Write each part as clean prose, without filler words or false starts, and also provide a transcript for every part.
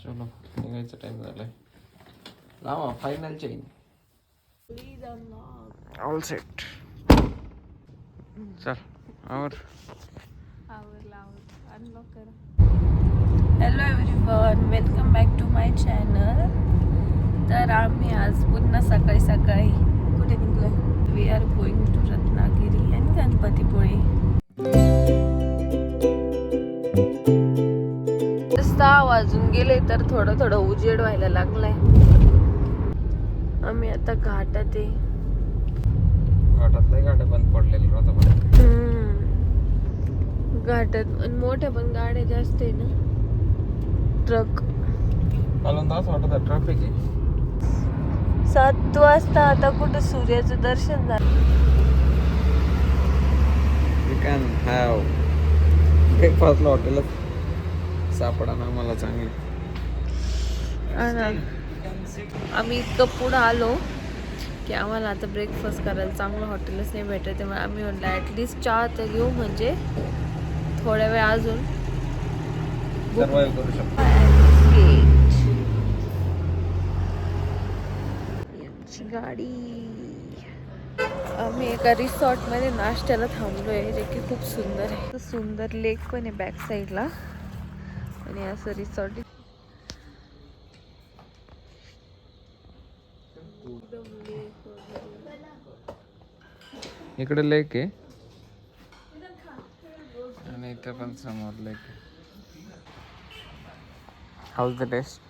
चलो निघायचा टाइम झालाय. लावा फायनल चेन. All set. चल अनलॉक करा. Hello everyone, welcome back to my channel. तर आम्ही आज पुन्हा सकाळी सकाळी कुठे निघलोय? We are going to Ratnagiri आणि गणपतीपुळे. 6 वाजून गेले तर थोडं थोडं उजेड व्हायला लागलाय. आम्ही आता घाटात आहे. घाटातले गाड्या बंद पडलेले राहतात. घाटात मोठ्या पण गाड्या जास्त आहे ना. ट्रक मला असं वाटत ट्रॅफिक आहे. 7 वाजता आता कुठं सूर्याचं दर्शन झालं. यू कॅन हॅव ब्रेकफास्टला हॉटेलच सापडा ना मला चांगली. आम्ही इतकं पुढं आलो की आम्हाला आता ब्रेकफास्ट करायला चांगलं हॉटेलच नाही भेटत. त्यामुळे आम्ही म्हटलं ॲटलिस्ट चहा तर घेऊ, म्हणजे थोड्या वेळ अजून सर्वाइव्ह करू शकतो. गाडी. आम्ही एका रिसॉर्टमध्ये नाश्त्याला थांबलोय, जे की खूप सुंदर आहे. सुंदर लेक पण आहे बॅक साईडला आणि असं रिसॉर्ट. इकडे लेक आहे आणि इथे पण समोर लेक आहे. How's the taste.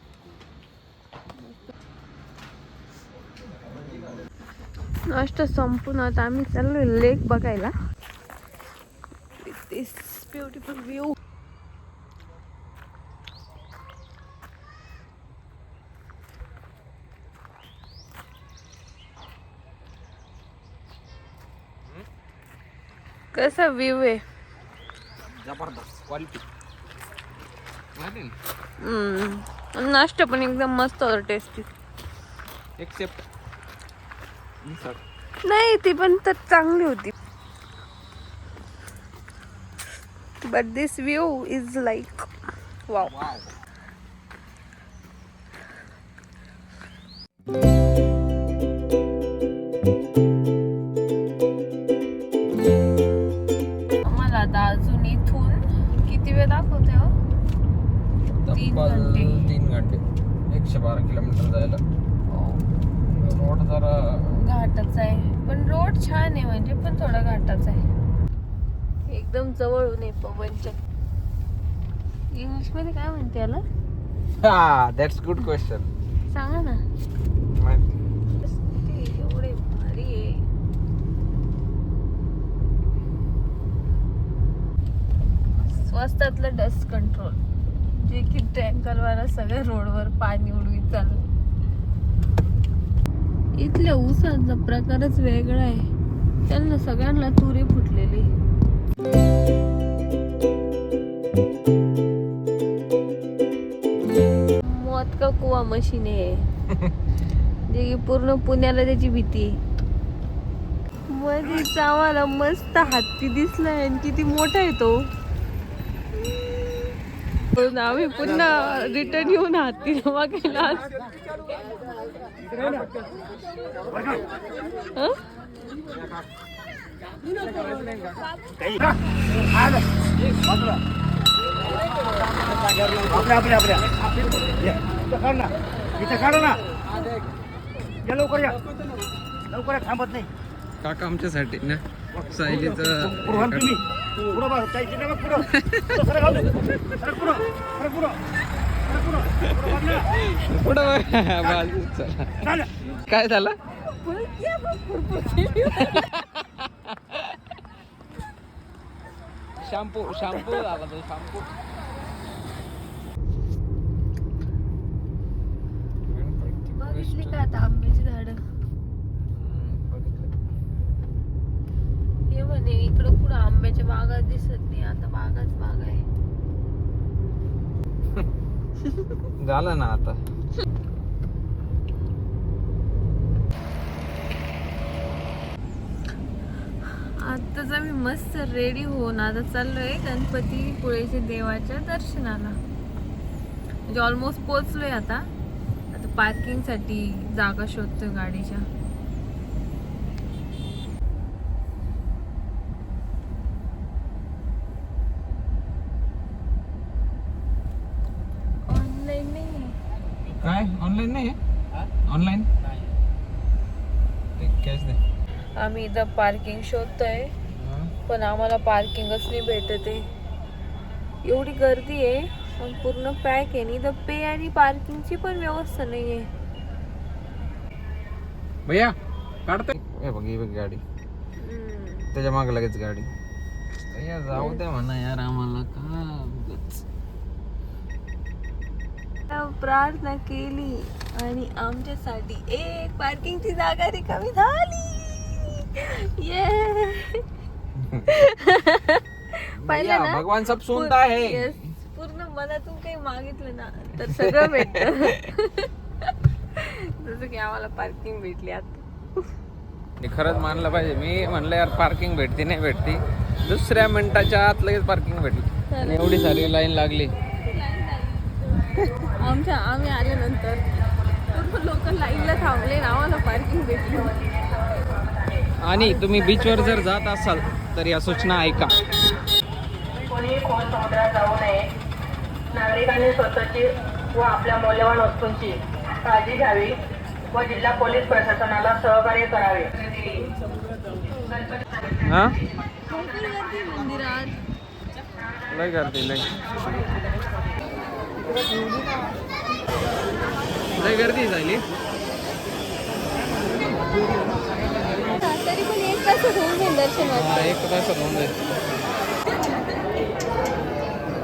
नाश्ता संपून आता आम्ही चाललोय लेक बघायला. This beautiful view. कसा व्ह्यू आहे? जबरदस्त क्वालिटी. नाश्ता पण एकदम मस्त होता, टेस्टी. एक्सेप्ट नाही, ती पण तर चांगली होती. But this view is like wow. आम्हाला आता अजून इथून किती वेळ दाखवते? 3 घंटे. 112 किलोमीटर जायला. रोड जरा घाटाचा आहे, पण रोड छान आहे, म्हणजे पण थोडा घाटाचा आहे. एकदम जवळून आहे पवनच्या. इंग्लिश मध्ये काय म्हणते याला? That's good question. सांगा ना. एवढे भारी आहे. स्वस्तातलं डस्ट कंट्रोल, जे की टँकरवाला सगळ्या रोडवर पाणी उडवीत चाललं. इथल्या ऊसाचा प्रकारच वेगळा आहे. त्यांना सगळ्यांना तुरे फुटलेली. मौत का कुवा मशीन आहे, जे की पूर्ण पुण्याला त्याची भीती. मध्ये आम्हाला मस्त हत्ती दिसलाय आणि किती मोठा आहे तो. आम्ही पुन्हा रिटर्न येऊन हत्ती बघायला. लवकर थांबत नाही काका आमच्यासाठी ना. सायलीचं काय झालं? शॅम्पू झाला तो. शॅम्पू बघितली का आता आंब्याची झाड? हे म्हणे इकडं पुढं आंब्याच्या बागा दिसत नाही, आता बागाच बाग आहे. झालं ना आता. आताच आम्ही मस्त रेडी होऊन आता चाललोय गणपतीपुळेच्या देवाच्या दर्शनाला. म्हणजे ऑलमोस्ट पोहोचलोय आता पार्किंगसाठी जागा शोधतोय गाडीच्या. ऑनलाईन नाही काय ऑनलाईन नाही ऑनलाईन कॅश दे. आम्ही इथं पार्किंग शोधतोय पण आम्हाला पार्किंगच नाही भेटत आहे. एवढी गर्दी आहे पण पूर्ण पॅक आहे. इथं पे आणि पार्किंगची पण व्यवस्था नाही आहे. भैया काढतोय हे बघ ही बघ गाडी त्याच्या मागे लगेच गाडी. भैया जाऊ दे म्हणा यार आम्हाला का उगाच. प्रार्थना केली आणि आमच्यासाठी एक पार्किंगची जागा रिकामी झाली. ये भैया भगवान सब सुनता है. पूर्ण मनातून काही मागितलं ना तर सगळं भेटत. जसं की आम्हाला पार्किंग भेटली आता. खरंच मानलं पाहिजे. मी म्हणलं यार पार्किंग भेटती नाही भेटती, दुसऱ्या मिनिटाच्या आत लगेच पार्किंग भेटली आणि एवढी सारी लाईन लागली. आम्ही आल्यानंतर पूर्ण लोक लाईनला थांबले ना आम्हाला पार्किंग भेटली. आणि तुम्ही बीचवर जर जात असाल तर या सूचना ऐका. कोणीही खोल समुद्रात जाऊ नये. नागरिकांनी स्वतःची व आपल्या मौल्यवान वस्तूंची काळजी घ्यावी व जिल्हा पोलीस प्रशासनाला सहकार्य करावे. हा मंदिरात लय गर्दी लय गर्दी झाली. तरी पण एक तास होऊन जाईल दर्शन. एक तासात होऊन जाईल.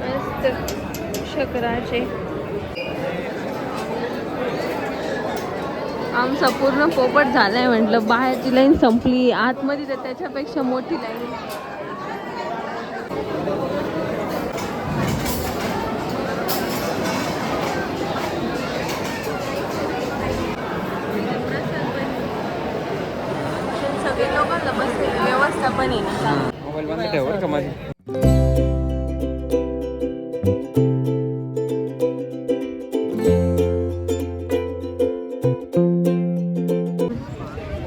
मस्त शकराचे. आमचा पूर्ण पोपट झालाय. म्हटलं बाहेरची लाईन संपली, आतमध्ये तर त्याच्यापेक्षा मोठी लाईन. सगळे लोकांना बसले व्यवस्था पण आहे ना. मोबाईल बंद ठेव बरं का माझी.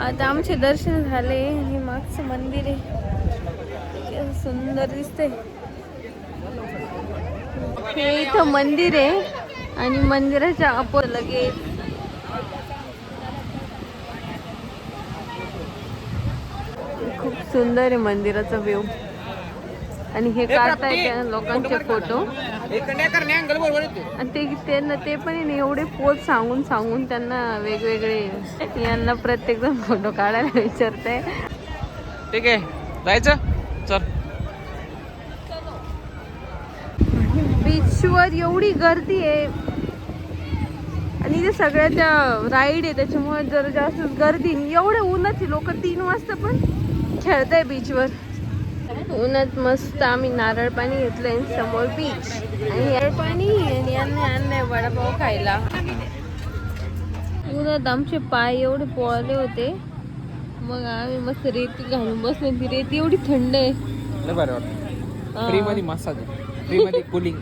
आता आमचे दर्शन झाले आणि मागचं मंदिर आहे. किती सुंदर दिसते. हे इथं मंदिर आहे आणि मंदिराच्या अपोर लगेच खूप सुंदर आहे मंदिराचा व्ह्यू. आणि हे काढताय त्या लोकांचे फोटो आणि ते पण आहे ना एवढे पोज सांगून त्यांना वेगवेगळे यांना प्रत्येक जण फोटो काढायला विचारते. ठीक आहे जायचं चल. बीचवर एवढी गर्दी आहे आणि इथे सगळ्या त्या राईड आहे त्याच्यामुळे जरा जास्त गर्दी. एवढे उन्हाचे लोक 3 वाजता पण खेळताय बीचवर. उन्हात मस्त आम्ही नारळ पाणी घेतलंय समोर बीच आणि नारळ पाणी आणि यांनी आणलंय वडापाव खायला. उन्हात आमचे पाय एवढे पोळले होते. मग आम्ही मस्त रेती घालून बसलो. ती रेती एवढी थंड आहे. लय भारी वाटतं. फ्री मध्ये मसाज, फ्री मध्ये कुलिंग.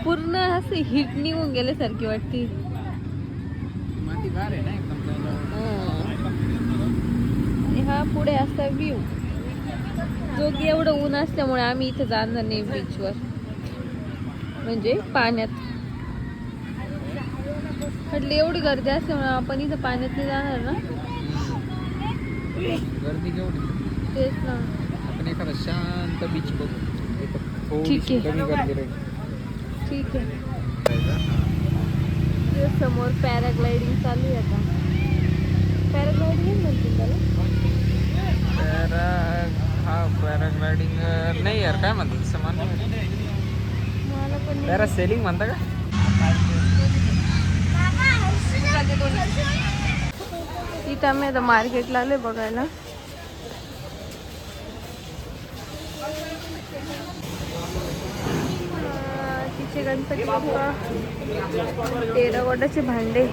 पूर्ण असं हिट निघून गेल्यासारखी वाटते. माती गार आहे ना एकदम. आणि हा पुढे असा व्ह्यू जो की एवढं ऊन असल्यामुळे आम्ही इथे जाणार नाही बीचवर, म्हणजे पाण्यात. म्हटलं एवढी गर्दी असल्यामुळे आपण इथं पाण्यात नाही जाणार ना. गर्दी केवढी. तेच ना. आपण एखादा शांत बीच बघू. ठीक आहे. कमी गर्दी राहील. ठीक आहे. ते समोर पॅराग्लायडिंग चालू आहे आता. पॅराग्लायडिंग म्हणते त्याला. हा पॅराग्लायडिंग नाही यार काय म्हणतात तसं मला मला पण पॅरा सेलिंग म्हणता का. इथं आम्ही आता मार्केटला आलोय बघायला. तिचे गणपती बाप्पा, टेराकोटाचे भांडे.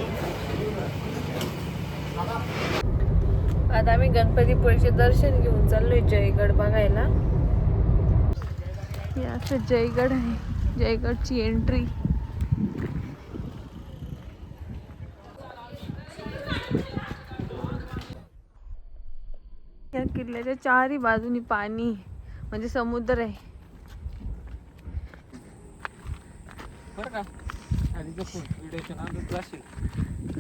आता आम्ही गणपतीपुळेचे दर्शन घेऊन चाललोय जयगड बघायला. हे असं जयगड आहे. जयगडची एंट्री. किल्ल्याच्या चारही बाजूनी पाणी म्हणजे समुद्र आहे. बरं का आणि जपून व्हिडिओच्या नादात जाशील.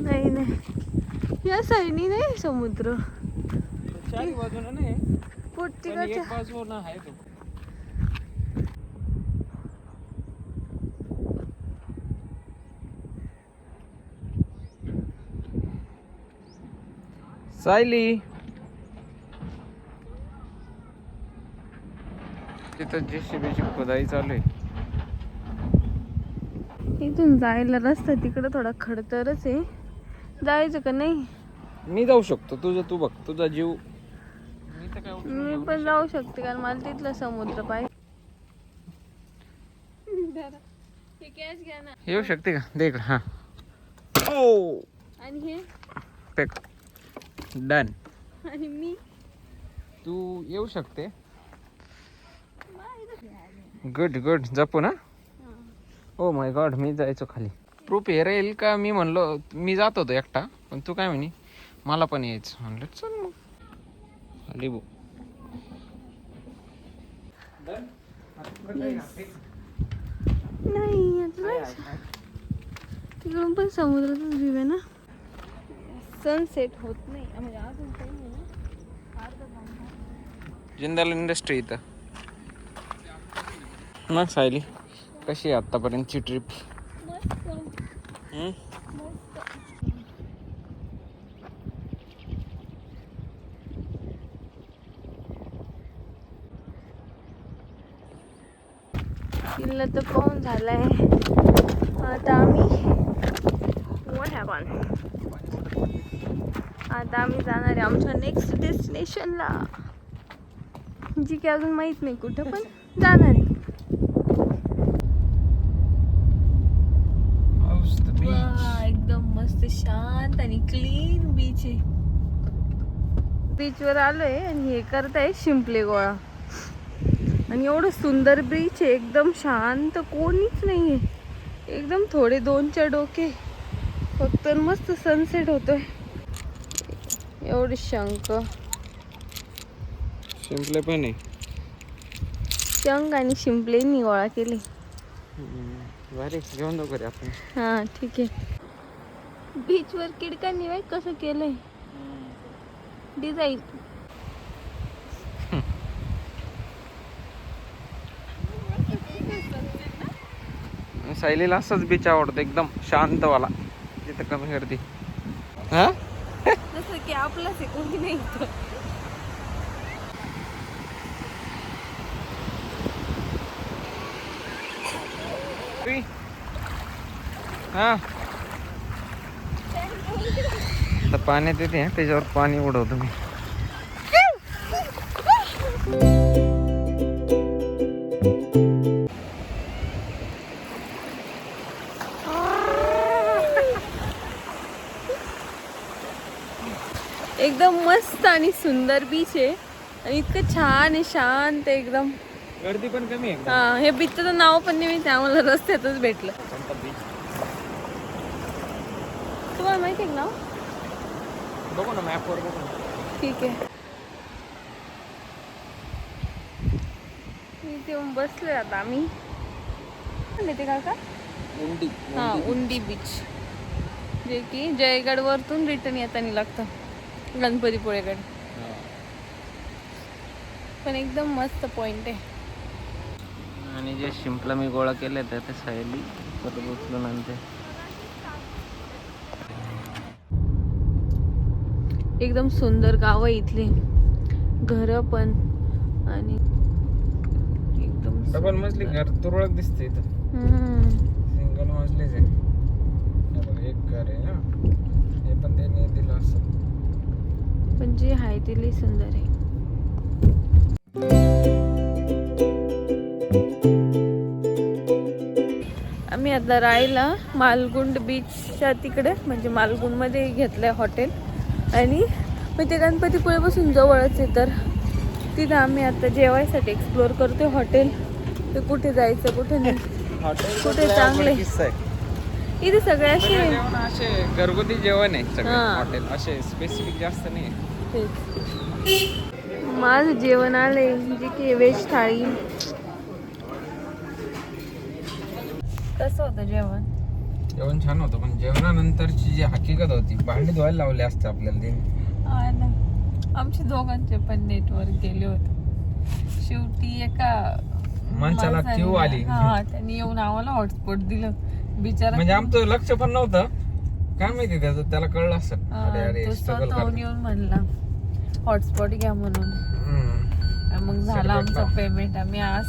नाही नाही, या साईडनी नाही समुद्र, चारी बाजूला नाही पण पोर्तुगालच्या एक बाजूला आहे तो. सायली तिथं जेसीबीची खोदाई चालू आहे. इथून जायला रस्ता तिकडं थोडा खडतरच आहे. जायचं का नाही? मी जाऊ शकतो, तुझं तू बघ, तुझा जीव. मी तर काय उठून मी येऊ पण नाही जाऊ शकते कारण मला तिथला समुद्र पाहिजे. हे कॅच घ्या ना. शकत. येऊ शकते का? दे इकडं. हा ओ आणि हे पेक डन. आणि मी तू येऊ शकते. गुड गुड, जपू ना. ओ माय गॉड, मी जायचो खाली. प्रूफ हे राहील का? मी म्हणलो मी जात होतो एकटा, पण तू काय म्हणी मला पण यायचं. म्हणलं चल मग खाली बो. नाही आता तिकडून पण समुद्राचाच व्ह्यू आहे ना. सनसेट होत नाही म्हणजे अजून काही नाही ना. जिंदाल इंडस्ट्री इथं. मग सायली कशी आहे आत्तापर्यंतची ट्रिप? मस्त हम्म? मस्त. किल्ला तर पाहून झालाय. आता आम्ही जाणार आहे आमच्या नेक्स्ट डेस्टिनेशनला, जी की अजून माहित नाही कुठं, पण जाणार आहे. वा, एकदम मस्त शांत आणि क्लीन बीच आहे. बीचवर आलोय आणि हे करताय शिंपले गोळा. आणि एवढं सुंदर बीच आहे, एकदम शांत, कोणीच नाहीये. एकदम थोडे 2-4 डोके फक्त. मस्त सनसेट होतोय. एवढे शंख शिंपले पण आहे. शंख आणि शिंपलेनी गोळा केले. भारी, घेऊन जाऊ घरी आपण. हा ठीक आहे. बीचवर किडकांनी वाईट कसं केलंय डिझाईन. सायलीला असंच बीच आवडतं, एकदम शांतवाला, तिथं कमी गर्दी. हा जसं की आपलाच आहे, कोणी नाही इथं. हा आता पाण्यात येते, त्याच्यावर पाणी उडवतो मी. एकदम मस्त आणि सुंदर बीच आहे आणि इतकं छान आहे, शांत एकदम. गर्दी पण कमी आहे. हा, हे बीचचं नाव पण नाही माहिती आम्हाला, रस्त्यातच भेटलं. तुम्हाला माहिती आहे नाव? बघू ना मॅपवर, बघू ना. ठीक आहे. इथे येऊन बसलोय आता आम्ही. ते काका उंडी. हा, उंडी बीच, जे की जयगड वरतून रिटर्न येताना लागतं गणपतीपुळेकडे. पण एकदम मस्त पॉइंट आहे. आणि जे शिंपला मी गोळा केले ते सायली परत उचलून आणते. एकदम सुंदर गाव आहे इथले, घर पण. आणि एकदम डबल मजली घर तुरळक दिसते इथं. सिंगल मजलीच आहे. एक घर आहे ना, हे पण त्यांनी दिलं असं. पण जे आहे ते लई सुंदर आहे. आम्ही आता राहायला मालगुंड बीचच्या तिकडे, म्हणजे मालगुंडमध्ये घेतलंय हॉटेल. आणि मग ते गणपतीपुळेपासून जवळच आहे, तर तिथं आम्ही आता जेवायसाठी एक्सप्लोअर करतोय हॉटेल. ते कुठे जायचं कुठे नाही, कुठे चांगले. इथे सगळे असे घरगुती जेवण आहे सगळे हा. हॉटेल, असे स्पेसिफिक जास्त नाही. माझं जेवण आलंय जे की व्हेज थाळी. कसं होतं जेवण? जेवण छान होतं, पण जेवणानंतरची जी हकीकत होती, भांडी धुवायला लावले असते आपल्याला ते. हा ना, आमचे दोघांचे पण नेटवर्क गेले होते. शेवटी एका माणसाला क्यू आली. हा, त्यांनी येऊन आम्हाला हॉटस्पॉट दिलं बिचारा. म्हणजे आमचं लक्ष पण नव्हतं, काय माहिती त्याचं, त्याला कळलं असं. अरे अरे तो struggle स्वतःहून करतोय. येऊन म्हणला हॉटस्पॉट घ्या म्हणून. हम्म. मग झालं Celebrate आमचं लाव. पेमेंट. आम्ही आज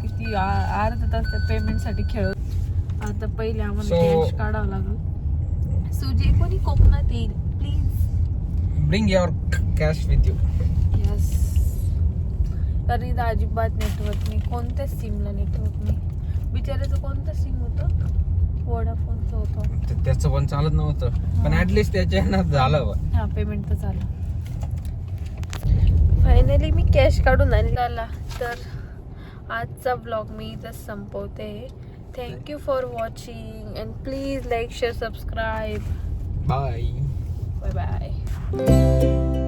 किती अर्धा तास त्या पेमेंट साठी खेळत. आता पहिले आम्हाला कॅश काढावं लागलं. सुजी कोणी कोकणात येईल please. Bring your cash with you. Yes. कारण इथं अजिबात नेटवर्क नाही, कोणत्याच सिमला नेटवर्क नाही. बिचाराचं कोणतं सिम होतं? वोडाफोनचं होतं. त्याचं पण चालत नव्हतं, पण ऍटलिस्ट त्याच्या ह्यानं झालं बा. हा, पेमेंट तर झालं. फायनली मी कॅश काढून आणला. तर आजचा ब्लॉग मी इथंच संपवते. Thank you for watching and please like share subscribe. Bye. Bye bye.